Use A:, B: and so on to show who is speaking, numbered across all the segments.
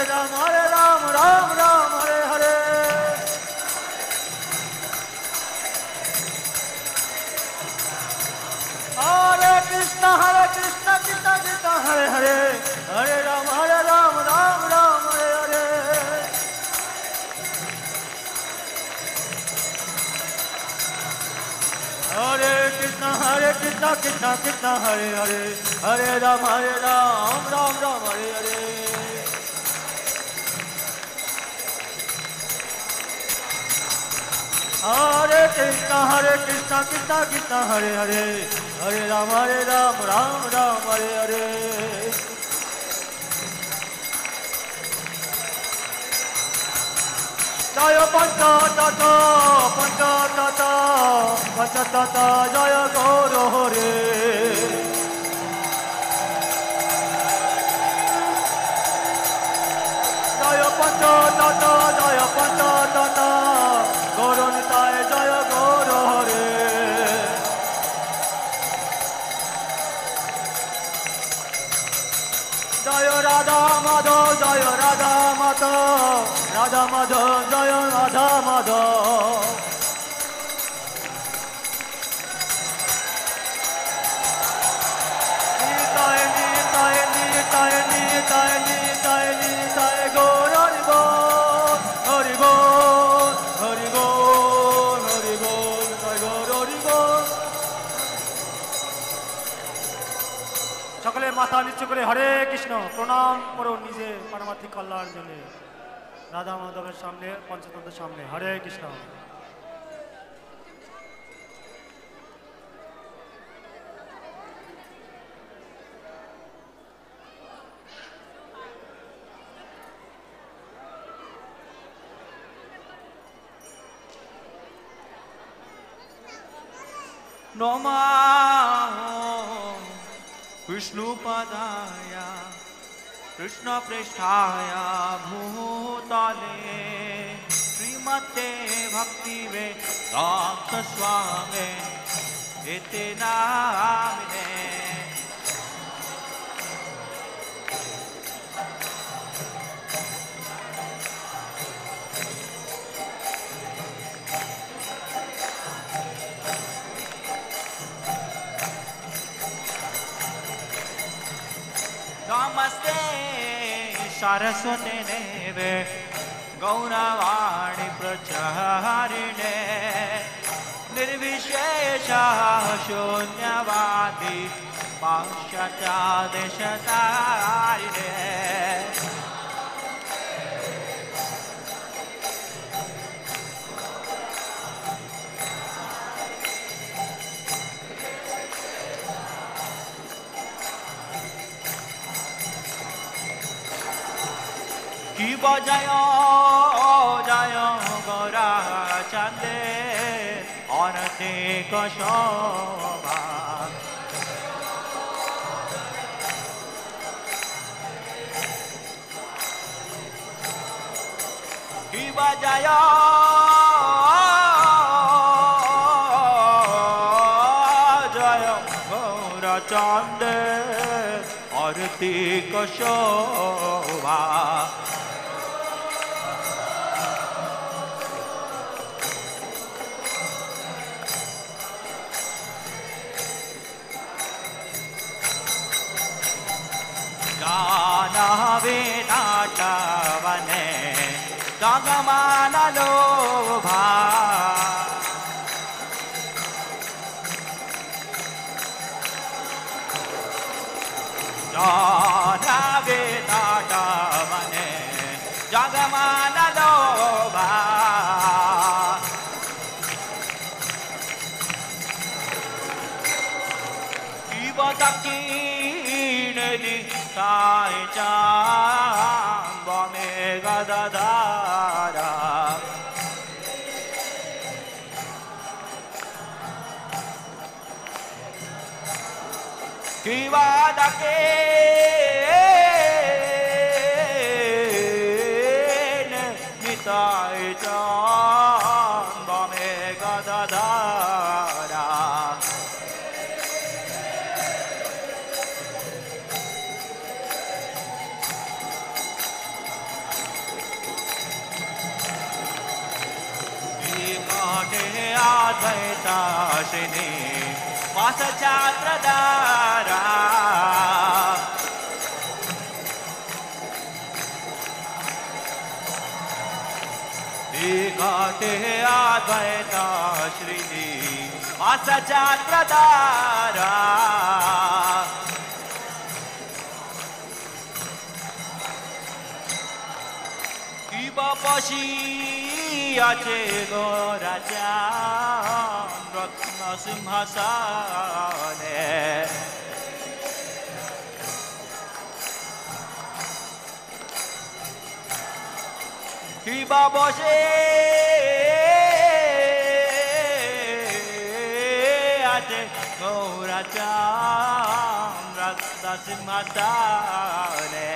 A: Hare Ram, Ram Ram, Hare Hare. Hare Krishna, Krishna Krishna, Hare Hare. Hare Ram, Ram Ram, Hare Hare. Hare Krishna, Krishna Krishna, Hare Hare. Hare Ram, Ram Ram, Hare Hare. Hare Krishna, Krishna Krishna, Hare Hare. Hare Ram, Ram Ram, Hare Hare. Jaya Panchatattva, Jaya Gaura Hare. Jaya Panchatattva, Gaura Nitai, Jaya Gaura Hare. Jaya Radha Madhav, Jaya Radha Madhav, Radha Madhav, Jaya Radha Madhav. Nitai, Nitai, Nitai, Nitai, Nitai, Nitai, Gaur Hari Bol, Hari Bol, Hari Bol, Hari Bol, Nitai Gaur Hari Bol. সকলে মাথা নিচু করে হরে কৃষ্ণ প্রণাম করুন নিজে পারমার্থিক কল্যাণের জন্য রাধা মাধবের সামনে পঞ্চতন্ত্রের সামনে হরে কৃষ্ণ
B: নমঃ Vishnupadaya Krishna Prishthaya Bhutale Srimate Bhakti Vedanta Swami Iti Namine Namaste Saraswate Deve Gauravani Pracharine Nirvishesha Shunyavadi Pashata Deshatarine Kiva Jaya Jaya Gaura Chande Anate Kashobha Kiva Jaya Jaya Gaura Chande Arati Kashobha Vine Dagamana Lobha Jana Vedata Vane Jagamana Lobha Ivatakine Sai Cham Bame Gadadara Kivadake Nitai Cham Bame Gadadara Advaita Shini Vasa Chatradara Dikate Advaita Shrini Vasa Chatradara Bapasi ache goraja ratna simhasane Ki babase ache goraja ratna simhasane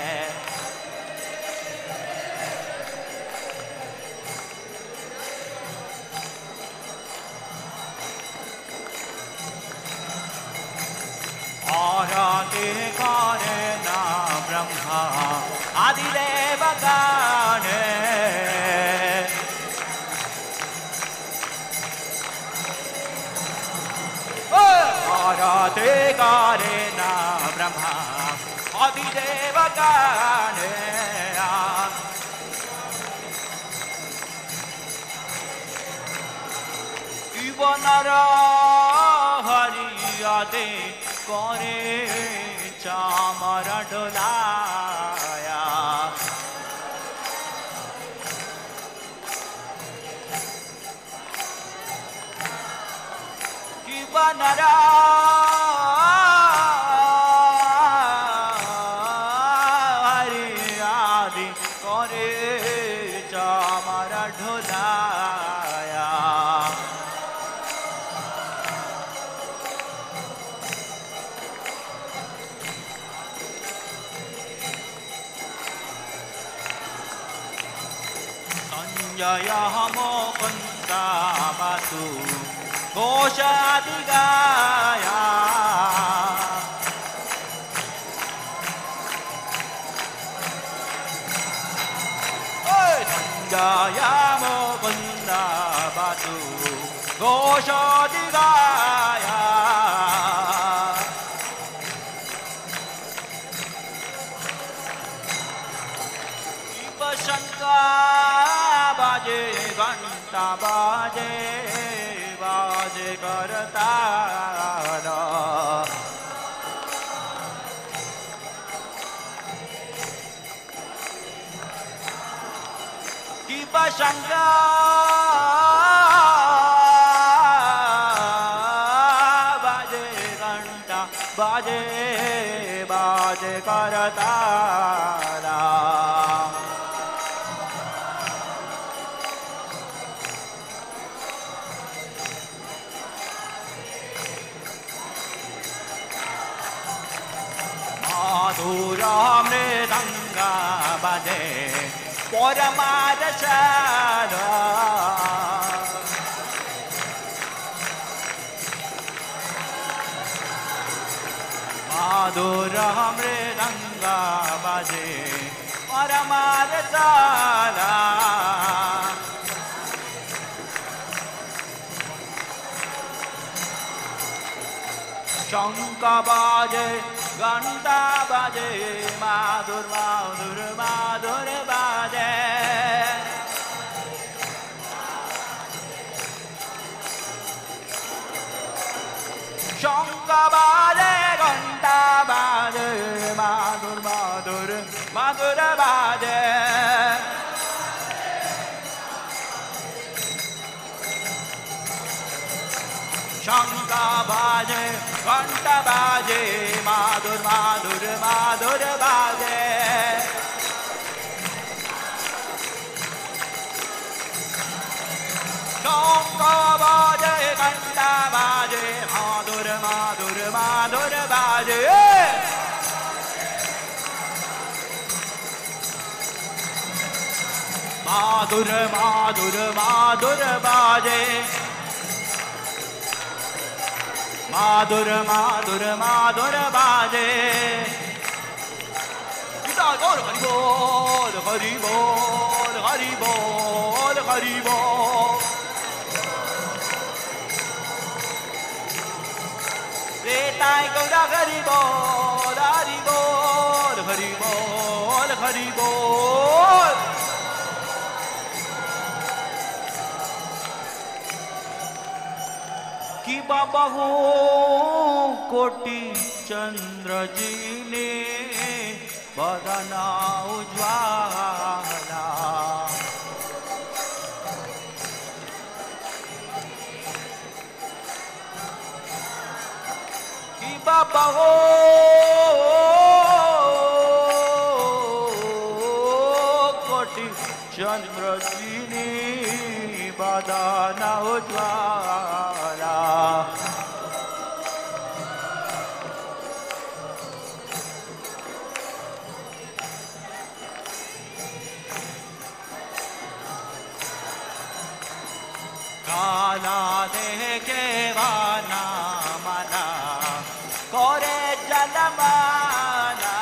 B: Arate Karena Brahma Adideva Gane Arate Karena Brahma Adideva Gane Ivanara Hariyate Kore chamara dolaya Kibanara Hari Adi Kore chamara dolaya Jaya Mokanta Batu Goshadigaya Jaya Mokanta Batu Goshadigaya Shankar baje घंटा बाजे बाजे करतारा की बशंगा बाजे घंटा बाजे बाजे करतारा Madhura mridanga bade Paramarasana Madhura mridanga bade Paramarasana Shanka baje Ganta baje Madhur Madhur Madhur baje Shanka baje Ganta baje Madhur Madhur Madhur baje Shanka baje Ganta baje Madhur Madhur Madhur baje Shanka baje Ganta baje Madhur Madhur Madhur baje Madhur Madhur Madhur baje Madhur Madhur Madhur baje Gita Gaur Hari Bol Hari Bol Hari Bol Hari Bol Hari Bol, Hari Bol, Hari Bol, Hari Bol. कि बाबा हो कोटि चंद्र जी ने बदना उज्वाला कि बाबा हो कोटि चंद्र जी ने बदना उज्वाला काला देखे वाना मना करे जलमाना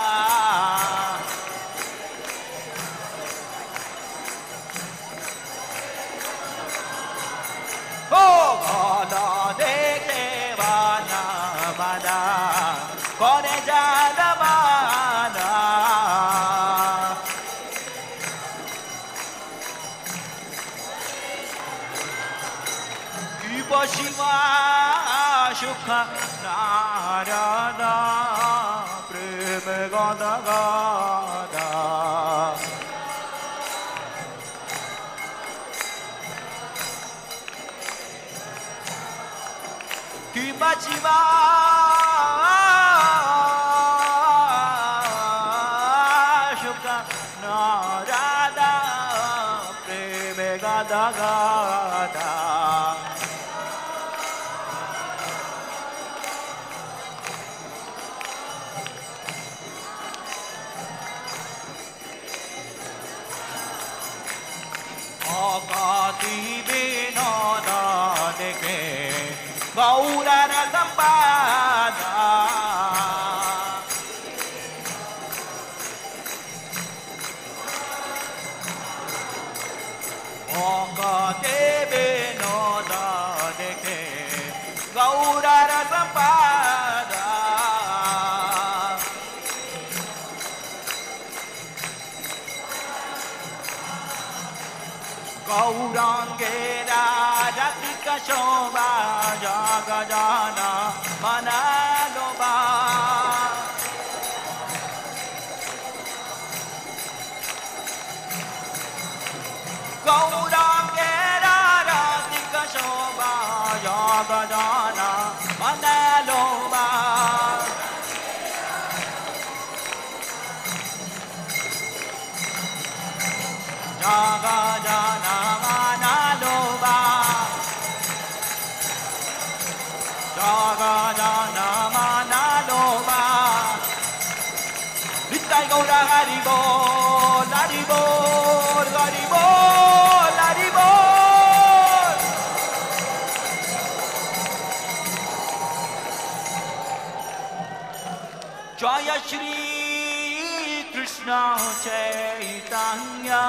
B: ओ काला देखे वाना मना करे Jalmana Shiva Shukha Narada Prema Gada Gada Kiba Shiva Shukha Narada Prema Gada Gada Akati Vinoda Deke Gaurana Sampada Akati Vinoda Deke Gaurana Sampada Gaurangera Ratika Shobha Jagajana Manaloba Gaurangera Ratika Shobha Jagajana Manaloba Jagajana Manaloba Jagajana Manaloba Nitai Gaura Hari Bol Hari Bol Hari Bol Hari Bol Jaya Shri Krishna Chaitanya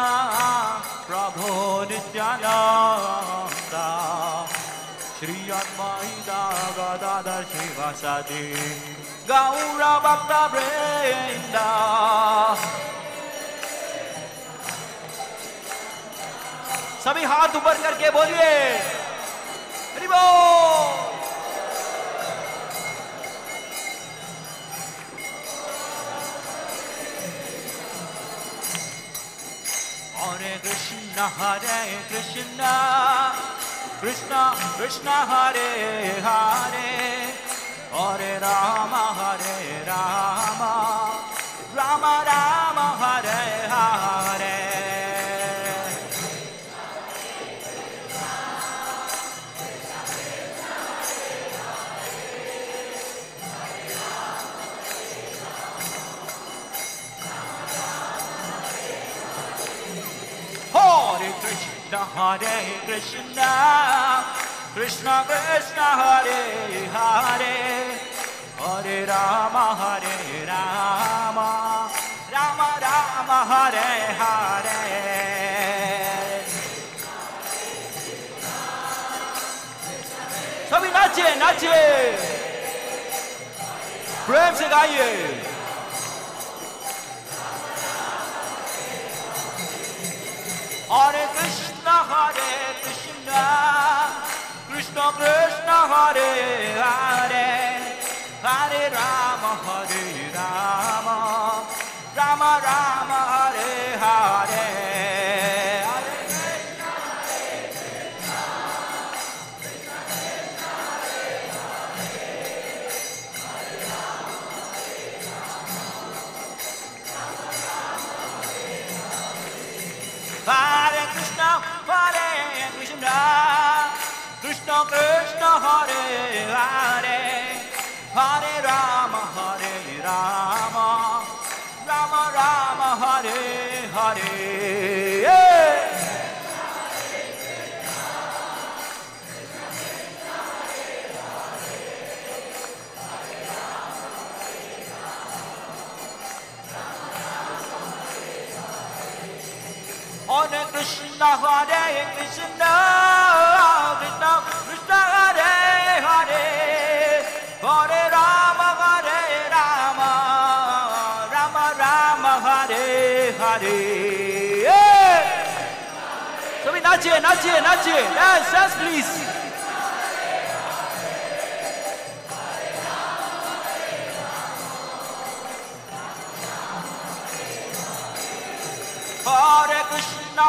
B: Prabhu Nityananda Shri Advaita Gadadhar Srivasadi Gaura Bhakta Vrinda सभी हाथ ऊपर करके बोलिए हरि बोल Hare Krishna Krishna Krishna Hare Hare Hare Rama Rama Rama Hare Hare Hare Krishna Krishna Krishna Hare Hare Hare Rama Rama Rama Hare Hare सभी नाचिए नाचिए प्रेम से गाइए Hare Krishna Krishna Krishna Hare Hare Hare Rama Rama Rama Hare Hare Hare Krishna Krishna Krishna Hare Hare Hare Rama Rama Rama Hare Hare Hare Krishna Krishna Krishna Hare Hare Hare Rama Rama Rama Hare Hare सभी नाचिए नाचिए नाचिए dance dance please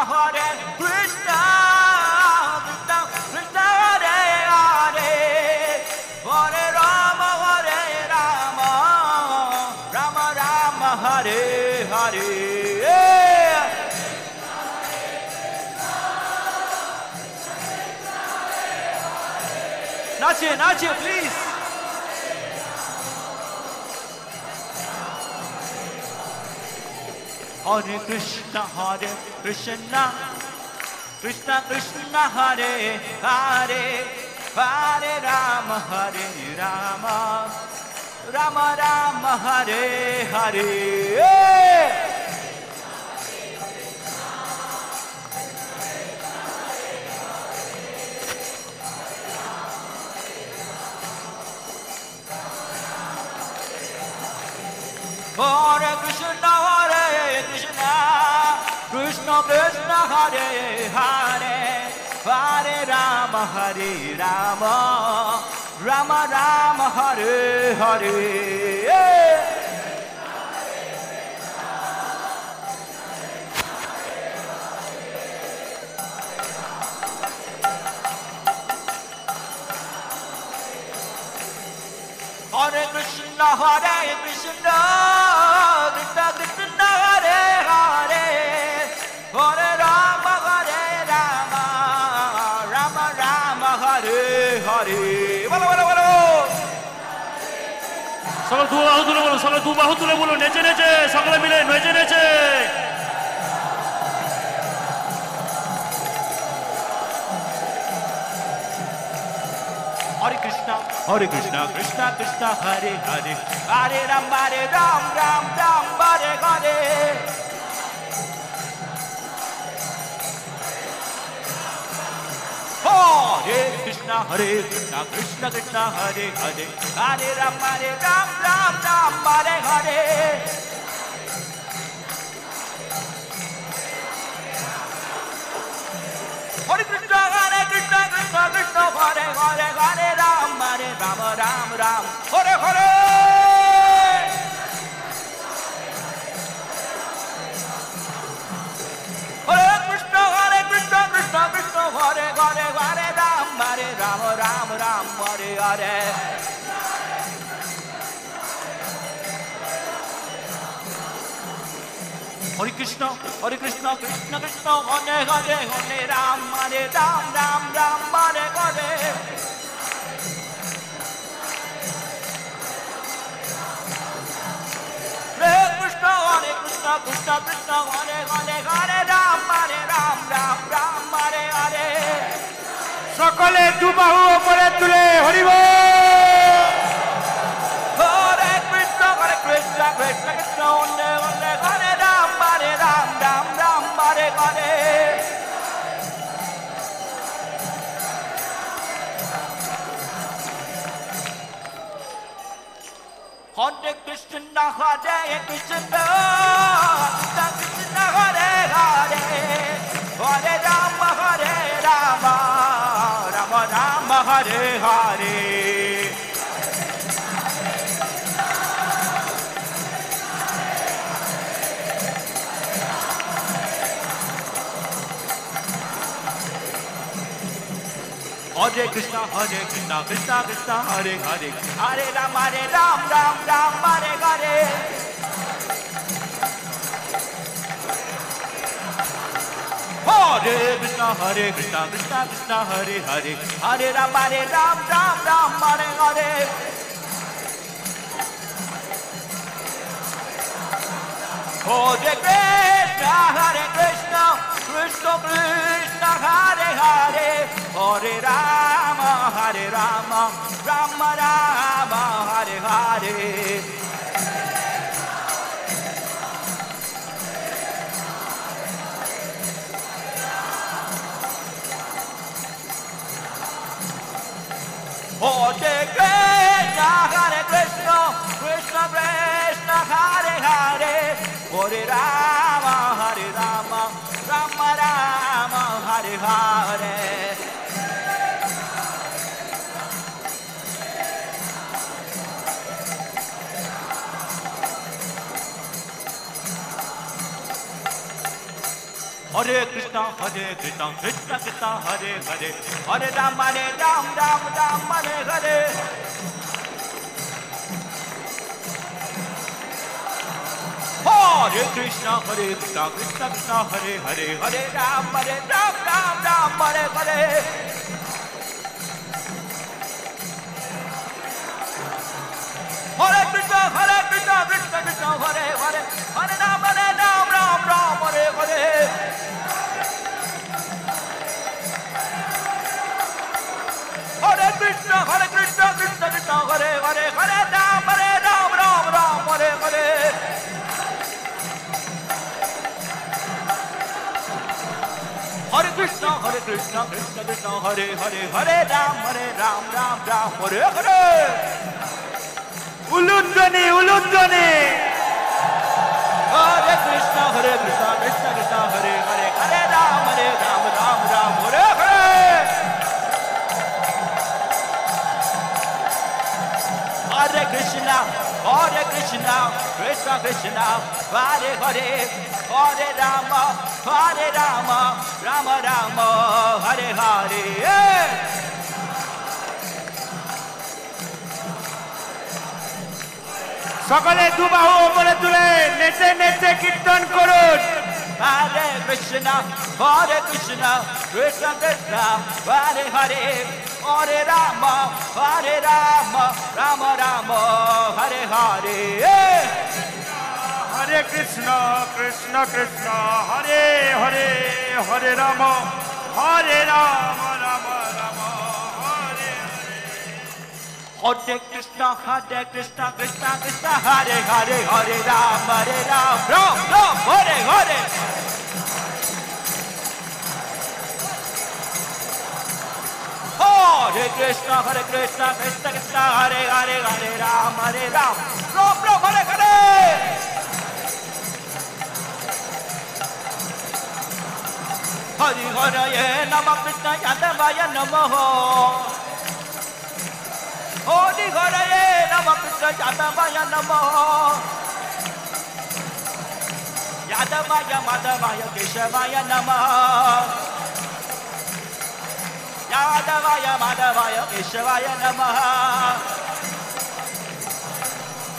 B: Hare Krishna Krishna Krishna Hare Hare Hare Rama Rama Rama Hare Hare नाचिए नाचिए please Hare Krishna Krishna Krishna Hare Hare Hare Rama Rama Rama Hare Hare Hare Krishna Krishna Krishna Hare Hare Hare Rama Rama Rama Hare Hare Hare Krishna Krishna Krishna Hare Hare Hare Rama Rama Rama Hare Hare বলো বলো বলো
C: সকল দু বাহু তুলে বলুন সকল দু বাহু তুলে বলুন নেচে নেচে সকলে মিলে নেচে নেচে
B: Hare Krishna Krishna Krishna Hare Hare Hare Ram Ram Hare Hare Hare Krishna Krishna Krishna Hare Hare Hare Ram Ram Hare Hare Hare Krishna Krishna Krishna Hare Hare Hare Ram Ram Hare Hare Hare Krishna Krishna Krishna Hare Hare Hare Ram Ram Hare Hare Hare Krishna Krishna Krishna Hare Hare Hare Ram Ram Hare Hare Hare Krishna Krishna Krishna Hare Hare Hare Ram Ram Hare Hare
A: সকলে দুবাহু উপরে তুলে হরিব
B: Hare Krishna Krishna Krishna Hare Ram Ram Hare Hare Hare Krishna, Krishna Hare Hare, Hare Rama, Rama Rama, Hare Hare. Hare Krishna, Krishna Krishna, Hare Hare, Hare Ram, Ram Ram, Hare Hare. Hare Krishna, Krishna Krishna, Hare Hare, Hare Ram, Ram Ram, Hare Hare. Hare Krishna, Krishna Krishna, Hare Hare, Hare Rama, Rama Rama, Hare Hare. Hare Krishna, Krishna Krishna, Hare Hare, Hare Rama, Rama Rama, Hare Hare. Hare Krishna, Krishna Krishna, Hare Hare, Hare Ram, Ram Ram, Hare Hare. Hare Krishna, Krishna Krishna, Hare Hare, Hare Ram, Ram Hare Hare. Hare Krishna, Krishna Krishna, Hare Hare, Hare Ram, Ram Hare Hare. Hare Krishna, Krishna Krishna, Hare Hare, Hare Ram, Ram Hare Hare. Hare Krishna, Krishna Krishna, Hare Hare, Hare Ram, Ram Hare Hare.
C: উলুধ্বনি উলুধ্বনি
B: Hare Krishna, Krishna Krishna, Hare Hare, Hare Ram, Ram Hare Hare. Hare Krishna, Krishna Krishna, Hare Hare, Hare Rama, Rama Hare Hare.
C: সকলে দুবাহু উপরে তুলে নেচে নেচে কীর্তন করুন।
B: Hare Krishna, Krishna Krishna, Hare Hare, Hare Rama, Rama Hare Hare.
C: হরে কৃষ্ণ কৃষ্ণ কৃষ্ণ হরে হরে, হরে Ram Ram Ram Hare Hare.
B: Hare Krishna, Krishna Krishna, Hare Hare, Hare Ram, Ram Hare Hare. Hare Krishna, Krishna Krishna, Hare Hare, Hare Ram, Ram Hare Hare. Hari Haraye Namah, Krishna Yadavaya Namaha. Hari Haraye Namah, Krishna Yadavaya Namaha. Yadavaya Madhavaya Keshavaya Namaha. Yadavaya Madhavaya Keshavaya Namaha.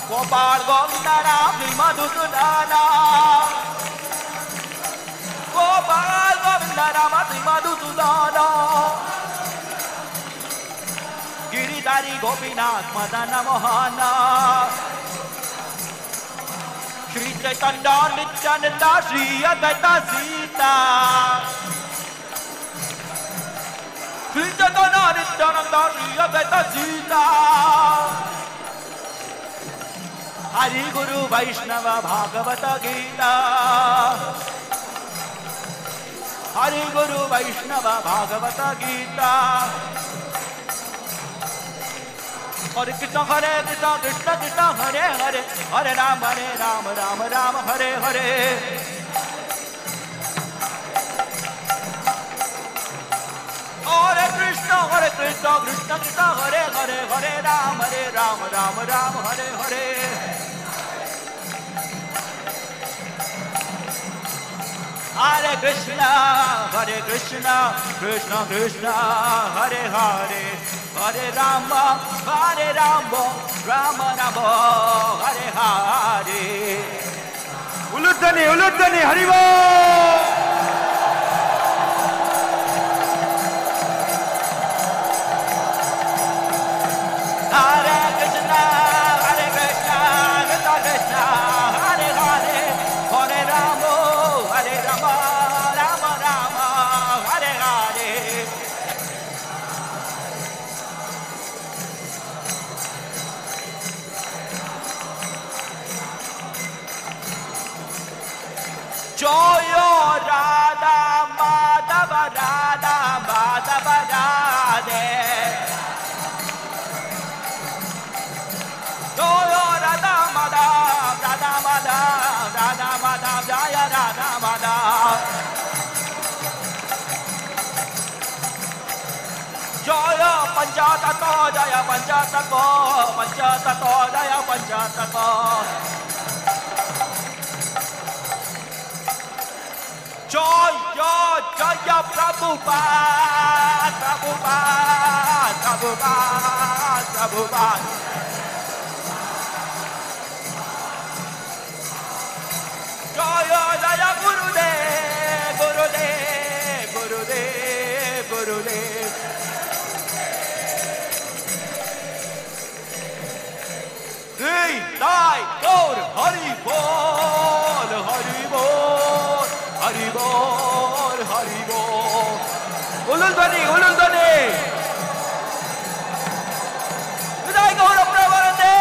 B: Gopal Govindara Madhusudana. Gopal Govindara Madhusudana. Giridhari Gopinath Madana Mohana. Shri Chaitanya Nityananda Shri Advaita Sita. Shri Chaitanya Nityananda Shri Advaita Sita. Hari Guru Vaishnava Bhagavata Gita. Hari Guru Vaishnava Bhagavata Gita. Hare Krishna Krishna Krishna Hare Hare Hare Ram Ram Ram Hare Hare Hare Krishna Krishna Krishna Hare Hare Hare Ram Ram Hare Hare Hare Krishna Krishna Krishna Hare Hare Hare Rama Rama Rama Hare Hare
A: Uludhani Haribo
B: Hare Krishna Krishna Krishna Hare Hare Hare Rama Rama Rama Hare Hare Joyo Radha Madhava Radhe Joyo Radha Madhava Jaya Radha Madhava Jaya Panchatattva Jaya Panchatattva Jaya Panchatattva Jaya Prabhupada Jaya Gurudev Hey, Dai, Gaur, Hari Bol Ulundani Dai Gaur Pravarande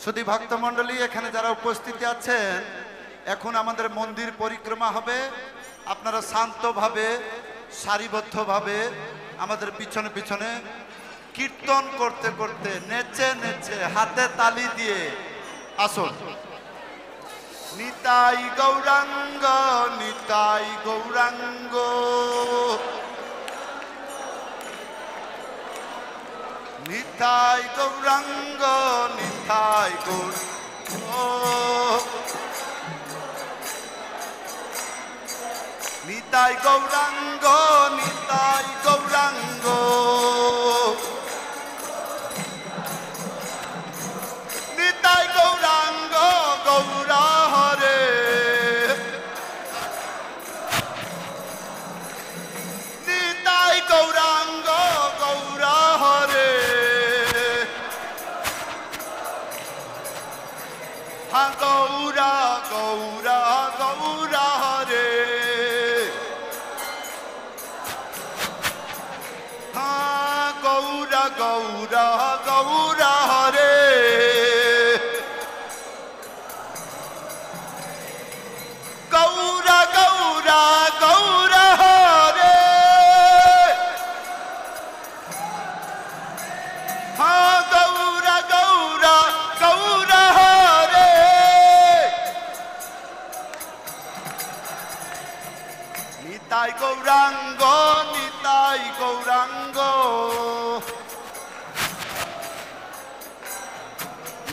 D: শুধু ভক্তমণ্ডলী এখানে যারা উপস্থিত আছেন এখন আমাদের মন্দির পরিক্রমা হবে আপনারা শান্তভাবে সারিবদ্ধভাবে আমাদের পিছনে পিছনে কীর্তন করতে করতে নেচে নেচে হাতে তালি দিয়ে আসুন নিতাই গৌরাঙ্গ নিতাই গৌরাঙ্গ নিতাই গৌর নিতাই গৌরাঙ্গ নিতাই গৌরাঙ্গ গৌরা হরে নিতাই গৌরাঙ্গ গৌরা হরে গৌরা গৌরা গৌরা হরে গৌরা গৌরা গৌরা হরে গৌরা গৌরা গৌরা হরে গৌরা গৌরা গৌরা হরে Nitai Gauranga Nitai Gauranga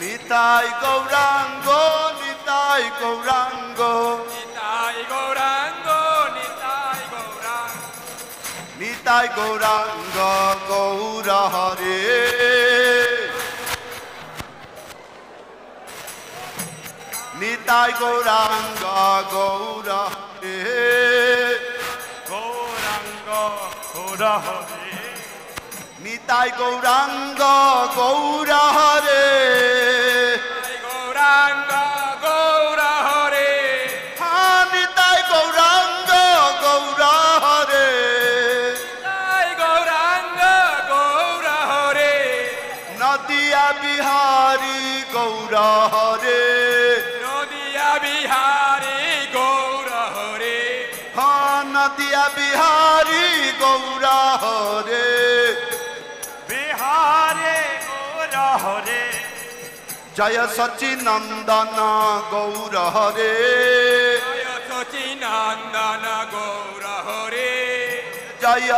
D: Nitai Gauranga Nitai Gauranga
A: Nitai Gauranga Nitai Gauranga
D: Nitai Gauranga Gaura হরে নিতাই গৌরাঙ্গ গৌরা হরে
C: গৌরাঙ্গ গৌরা হরে
D: নিতাই গৌরাঙ্গ গৌরা হরে
A: Gauranga Gaura Hare
D: Nitai Gauranga Bihari Gour হরে
A: নদিয়া বিহারী গৌর হরে
D: নদিয়া বিহারী গৌর হরে
B: বিহারে গৌর হরে
D: জয় সচিনন্দন গৌর হরে
A: জয় সচিনন্দন গৌর হরে
D: জয়